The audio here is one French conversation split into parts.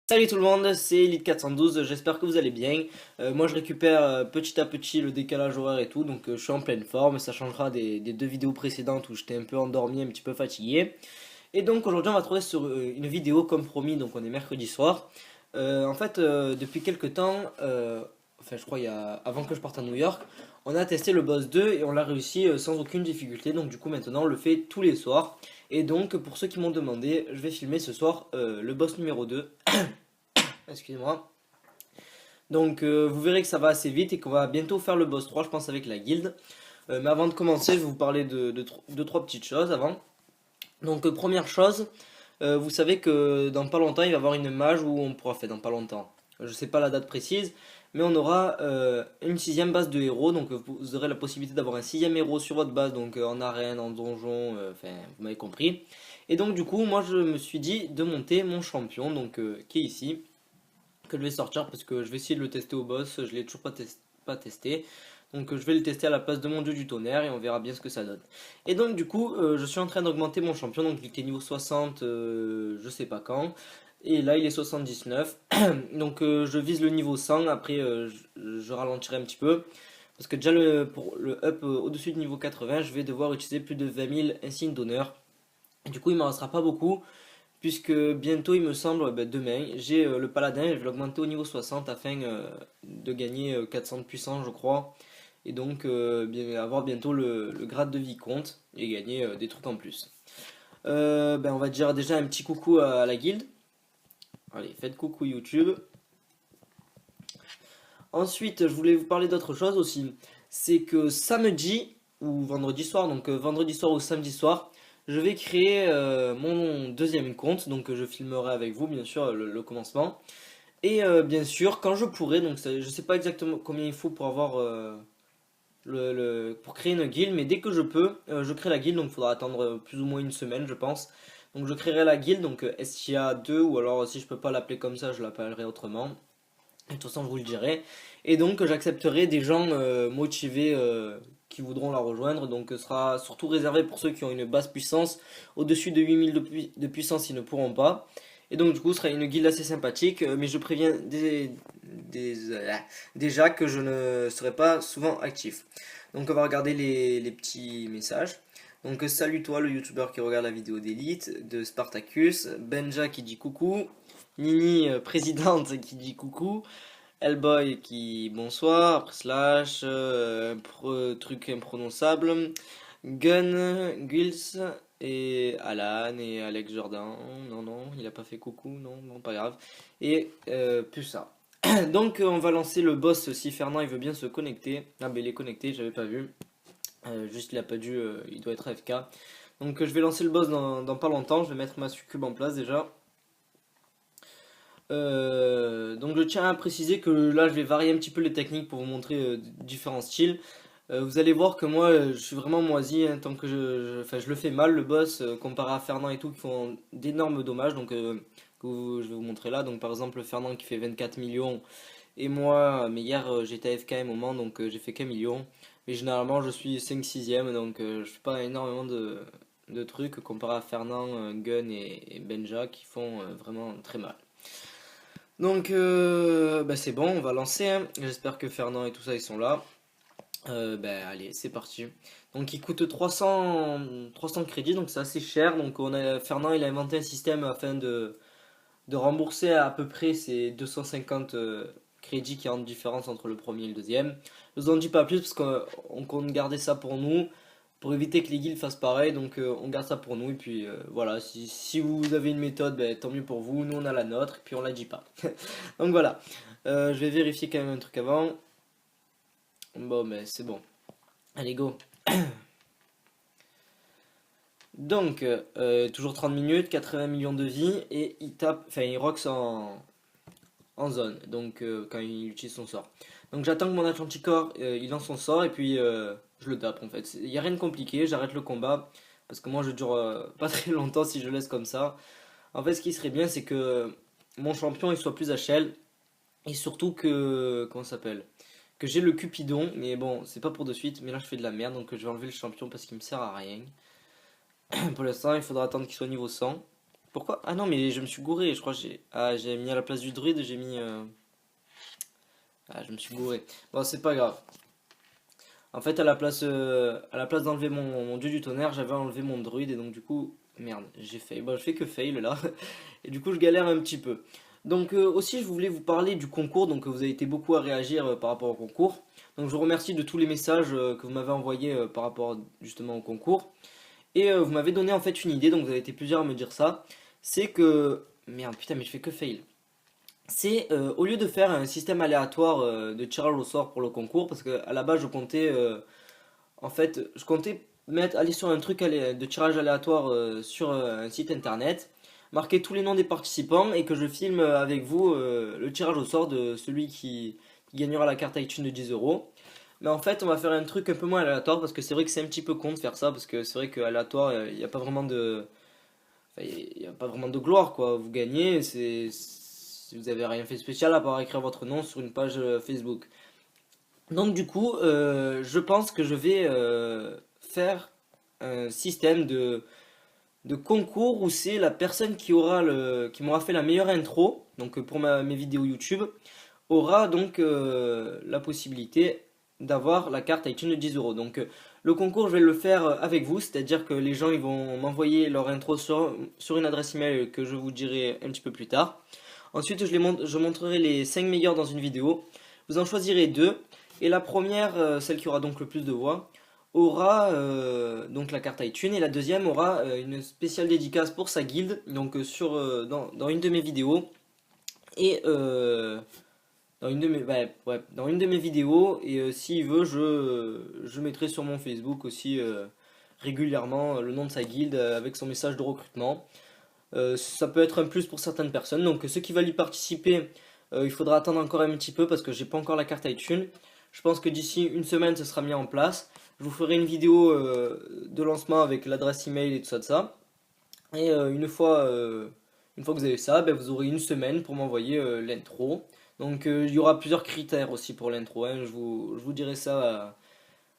Salut tout le monde, c'est Elite412, j'espère que vous allez bien. Moi je récupère petit à petit le décalage horaire et tout, donc je suis en pleine forme, ça changera des deux vidéos précédentes où j'étais un peu endormi, un petit peu fatigué. Et donc aujourd'hui on va trouver sur une vidéo comme promis, donc on est mercredi soir. Depuis quelques temps, enfin je crois avant que je parte à New York, on a testé le boss 2 et on l'a réussi sans aucune difficulté, donc du coup maintenant on le fait tous les soirs. Et donc pour ceux qui m'ont demandé, je vais filmer ce soir le boss numéro 2. Excusez-moi. Donc vous verrez que ça va assez vite et qu'on va bientôt faire le boss 3, je pense, avec la guilde. Mais avant de commencer, je vais vous parler de trois petites choses avant. Donc première chose, vous savez que dans pas longtemps, il va y avoir une mage où on pourra faire dans pas longtemps. Je sais pas la date précise, mais on aura une sixième base de héros. Donc vous aurez la possibilité d'avoir un sixième héros sur votre base, donc en arène, en donjon, enfin vous m'avez compris. Et donc du coup, moi je me suis dit de monter mon champion, donc qui est ici que je vais sortir parce que je vais essayer de le tester au boss. Je l'ai toujours pas testé. Donc je vais le tester à la place de mon dieu du tonnerre et on verra bien ce que ça donne. Et donc du coup, je suis en train d'augmenter mon champion. Donc il était niveau 60, je sais pas quand. Et là il est 79. Donc je vise le niveau 100. Après je ralentirai un petit peu. Parce que déjà pour le up au-dessus du niveau 80, je vais devoir utiliser plus de 20 000 insignes d'honneur. Du coup il m'en restera pas beaucoup puisque bientôt, il me semble, demain, j'ai le paladin, je vais l'augmenter au niveau 60 afin de gagner 400 de puissance, je crois, et donc avoir bientôt le grade de vicomte et gagner des trucs en plus. On va dire déjà un petit coucou à la guilde. Allez, faites coucou YouTube. Ensuite, je voulais vous parler d'autre chose aussi. C'est que samedi ou vendredi soir, donc vendredi soir ou samedi soir, je vais créer mon deuxième compte. Donc je filmerai avec vous, bien sûr, le commencement. Et bien sûr, quand je pourrai, donc je sais pas exactement combien il faut pour avoir pour créer une guilde, mais dès que je peux, je crée la guilde. Donc il faudra attendre plus ou moins une semaine, je pense. Donc je créerai la guilde, donc STA 2, ou alors si je peux pas l'appeler comme ça, je l'appellerai autrement. De toute façon, je vous le dirai. Et donc, j'accepterai des gens motivés qui voudront la rejoindre. Donc, ce sera surtout réservé pour ceux qui ont une basse puissance. Au-dessus de 8000 de puissance, ils ne pourront pas. Et donc, du coup, ce sera une guilde assez sympathique. Mais je préviens déjà que je ne serai pas souvent actif. Donc, on va regarder les petits messages. Donc, salut toi, le youtubeur qui regarde la vidéo d'élite, de Spartacus. Benja qui dit coucou. Nini, présidente, qui dit coucou. Hellboy qui bonsoir, après slash, truc imprononçable, Gun, Gulls et Alan et Alex Jordan. Non, non, il a pas fait coucou, non, non, pas grave. Et Pusa. Donc on va lancer le boss si Fernand il veut bien se connecter. Ah ben il est connecté, j'avais pas vu. Juste il a pas dû, il doit être AFK. Donc je vais lancer le boss dans pas longtemps, je vais mettre ma succube en place déjà. Donc je tiens à préciser que là je vais varier un petit peu les techniques pour vous montrer différents styles. Vous allez voir que moi je suis vraiment moisi hein, tant que enfin, je le fais mal le boss comparé à Fernand et tout qui font d'énormes dommages. Donc je vais vous montrer là. Donc par exemple Fernand qui fait 24 millions et moi mais hier j'étais AFK un moment donc j'ai fait qu'un million. Mais généralement je suis 5 6 e donc je fais pas énormément de trucs comparé à Fernand, Gun et Benja qui font vraiment très mal. Donc, c'est bon, on va lancer, hein. J'espère que Fernand et tout ça, ils sont là. Allez, c'est parti. Donc, il coûte 300 crédits, donc c'est assez cher. Donc, Fernand, il a inventé un système afin de rembourser à peu près ces 250 crédits qui ont de différence entre le premier et le deuxième. Je vous en dis pas plus parce qu'on compte garder ça pour nous pour éviter que les guildes fassent pareil. Donc on garde ça pour nous. Et puis voilà, si vous avez une méthode, tant mieux pour vous. Nous on a la nôtre et puis on la dit pas. Donc voilà. Je vais vérifier quand même un truc avant. Bon, mais c'est bon. Allez, go. Donc, toujours 30 minutes, 80 millions de vies et il tape, enfin il rocks en zone, donc quand il utilise son sort. Donc j'attends que mon Atlanticor il lance son sort et puis je le tape en fait. Il n'y a rien de compliqué, j'arrête le combat parce que moi je dure pas très longtemps si je laisse comme ça. En fait ce qui serait bien c'est que mon champion il soit plus HL et surtout que, comment ça s'appelle? Que j'ai le Cupidon, mais bon c'est pas pour de suite, mais là je fais de la merde donc je vais enlever le champion parce qu'il me sert à rien. Pour l'instant, il faudra attendre qu'il soit niveau 100. Pourquoi? Ah non, mais je me suis gouré, je crois que j'ai mis à la place du druide, j'ai mis... Ah, je me suis gouré. Bon, c'est pas grave. En fait, à la place d'enlever mon dieu du tonnerre, j'avais enlevé mon druide et donc du coup, merde, j'ai fail. Bon, je fais que fail là. Et du coup, je galère un petit peu. Donc aussi, je voulais vous parler du concours. Donc vous avez été beaucoup à réagir par rapport au concours. Donc je vous remercie de tous les messages que vous m'avez envoyés par rapport justement au concours. Et vous m'avez donné en fait une idée, donc vous avez été plusieurs à me dire ça. C'est que... Merde, putain, mais je fais que fail. C'est au lieu de faire un système aléatoire de tirage au sort pour le concours, parce que à la base je comptais en fait je comptais aller sur un truc de tirage aléatoire sur un site internet, marquer tous les noms des participants et que je filme avec vous le tirage au sort de celui qui gagnera la carte iTunes de 10 euros. Mais en fait on va faire un truc un peu moins aléatoire parce que c'est vrai que c'est un petit peu con de faire ça parce que c'est vrai qu'aléatoire il n'y a pas vraiment de il n'y a pas vraiment de gloire, quoi. Vous gagnez, vous avez rien fait de spécial à part écrire votre nom sur une page Facebook. Donc du coup, je pense que je vais faire un système de concours où c'est la personne qui m'aura fait la meilleure intro, donc pour mes vidéos YouTube, aura donc la possibilité d'avoir la carte iTunes de 10 euros. Donc le concours, je vais le faire avec vous, c'est-à-dire que les gens ils vont m'envoyer leur intro sur une adresse email que je vous dirai un petit peu plus tard. Ensuite, je montrerai les 5 meilleurs dans une vidéo. Vous en choisirez deux. Et la première, celle qui aura donc le plus de voix, aura donc la carte iTunes. Et la deuxième aura une spéciale dédicace pour sa guilde, donc dans une de mes vidéos. Et dans une de mes vidéos. Et s'il veut, je mettrai sur mon Facebook aussi régulièrement le nom de sa guilde avec son message de recrutement. Ça peut être un plus pour certaines personnes. Donc ceux qui veulent y participer, il faudra attendre encore un petit peu parce que j'ai pas encore la carte iTunes. Je pense que d'ici une semaine, ce sera mis en place. Je vous ferai une vidéo de lancement avec l'adresse email et tout ça de ça. Et une fois que vous avez ça, ben, vous aurez une semaine pour m'envoyer l'intro. Donc il y aura plusieurs critères aussi pour l'intro, hein. Je vous dirai ça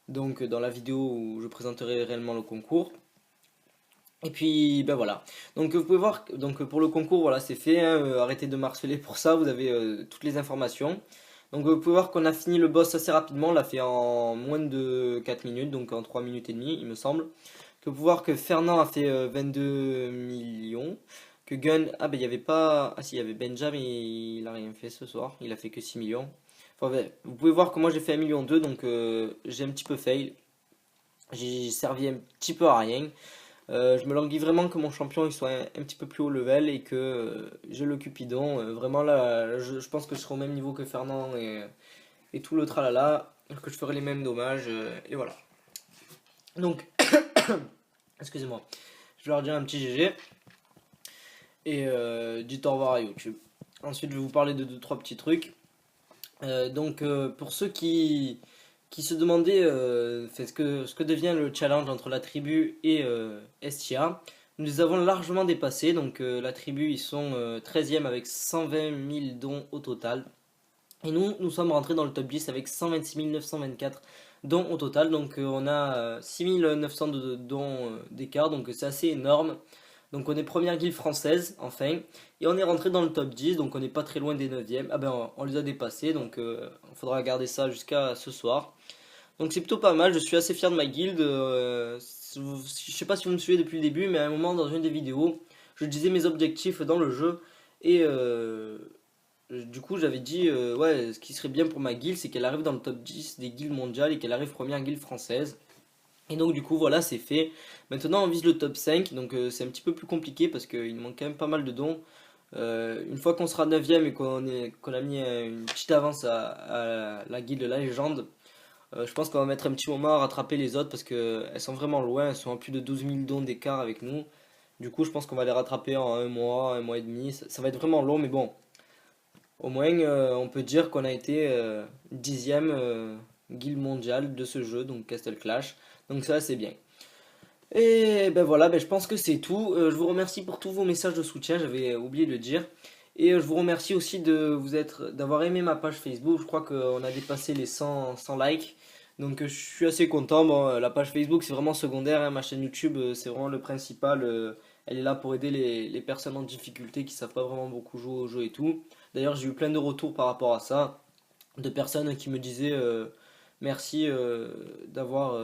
donc dans la vidéo où je présenterai réellement le concours. Et puis ben voilà. Donc vous pouvez voir, donc pour le concours, voilà, c'est fait, hein. Arrêtez de marceler pour ça, vous avez toutes les informations. Donc vous pouvez voir qu'on a fini le boss assez rapidement, on l'a fait en moins de 4 minutes, donc en 3 minutes et demie il me semble. Que vous pouvez voir que Fernand a fait 22 millions. Que Gun, ah ben il y avait pas, ah si il y avait Benja mais il a rien fait ce soir, il a fait que 6 millions. Enfin, ouais, vous pouvez voir que moi j'ai fait 1,2 million donc j'ai un petit peu fail. J'ai servi un petit peu à rien. Je me languis vraiment que mon champion il soit un petit peu plus haut level et que j'ai le Cupidon. Vraiment là, je pense que je serai au même niveau que Fernand et tout le tralala, que je ferai les mêmes dommages et voilà. Donc, excusez-moi, je vais leur dire un petit GG et dites au revoir à YouTube. Ensuite, je vais vous parler de 2-3 petits trucs. Pour ceux qui se demandaient ce que devient le challenge entre la tribu et Estia, nous les avons largement dépassés. Donc, la tribu, ils sont 13e avec 120 000 dons au total. Et nous sommes rentrés dans le top 10 avec 126 924 dons au total. Donc, on a 6 900 de dons d'écart. Donc, c'est assez énorme. Donc on est première guilde française, enfin, et on est rentré dans le top 10, donc on n'est pas très loin des 9e. Ah ben on les a dépassés, donc il faudra garder ça jusqu'à ce soir. Donc c'est plutôt pas mal, je suis assez fier de ma guilde. Je sais pas si vous me suivez depuis le début, mais à un moment dans une des vidéos, je disais mes objectifs dans le jeu, et du coup j'avais dit, ouais, ce qui serait bien pour ma guilde, c'est qu'elle arrive dans le top 10 des guildes mondiales et qu'elle arrive première guilde française. Et donc du coup voilà c'est fait. Maintenant on vise le top 5 donc c'est un petit peu plus compliqué parce qu'il nous manque quand même pas mal de dons. Une fois qu'on sera 9ème et qu'on a mis une petite avance à la guilde La Légende, je pense qu'on va mettre un petit moment à rattraper les autres parce qu'elles sont vraiment loin, elles sont à plus de 12 000 dons d'écart avec nous. Du coup je pense qu'on va les rattraper en un mois et demi, ça va être vraiment long mais bon. Au moins on peut dire qu'on a été 10ème guilde mondiale de ce jeu, donc Castle Clash. Donc ça c'est bien. Et ben voilà, ben je pense que c'est tout. Je vous remercie pour tous vos messages de soutien, j'avais oublié de le dire. Et je vous remercie aussi d'avoir aimé ma page Facebook. Je crois qu'on a dépassé les 100 likes. Donc je suis assez content. Bon, la page Facebook c'est vraiment secondaire, hein. Ma chaîne YouTube c'est vraiment le principal. Elle est là pour aider les personnes en difficulté qui savent pas vraiment beaucoup jouer au jeu et tout. D'ailleurs j'ai eu plein de retours par rapport à ça, de personnes qui me disaient merci d'avoir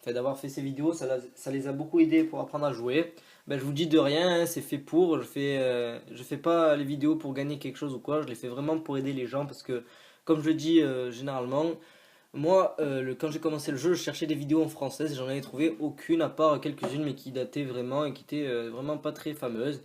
d'avoir fait ces vidéos, ça les a beaucoup aidés pour apprendre à jouer. Ben, je vous dis de rien, hein, c'est fait pour. Je fais pas les vidéos pour gagner quelque chose ou quoi, je les fais vraiment pour aider les gens parce que, comme je le dis généralement, moi, quand j'ai commencé le jeu, je cherchais des vidéos en français, et j'en avais trouvé aucune à part quelques-unes, mais qui dataient vraiment et qui étaient vraiment pas très fameuses.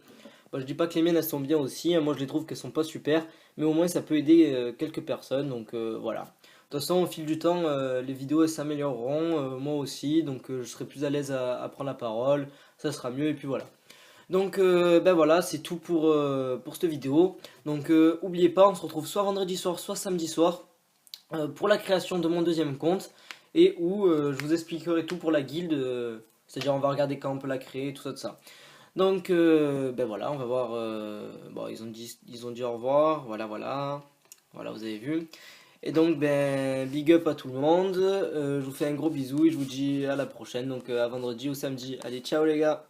Bon, je dis pas que les miennes elles sont bien aussi, hein, moi je les trouve qu'elles sont pas super, mais au moins ça peut aider quelques personnes, donc voilà. De toute façon, au fil du temps, les vidéos elles s'amélioreront, moi aussi, donc je serai plus à l'aise à prendre la parole, ça sera mieux, et puis voilà. Donc ben voilà, c'est tout pour cette vidéo. Donc oubliez pas, on se retrouve soit vendredi soir, soit samedi soir pour la création de mon deuxième compte et où je vous expliquerai tout pour la guilde, c'est-à-dire on va regarder quand on peut la créer, tout ça, tout ça. Donc ben voilà, on va voir. Bon, ils ont dit au revoir, voilà, voilà, voilà, vous avez vu. Et donc ben big up à tout le monde. Je vous fais un gros bisou et je vous dis à la prochaine, donc à vendredi ou samedi. Allez, ciao les gars.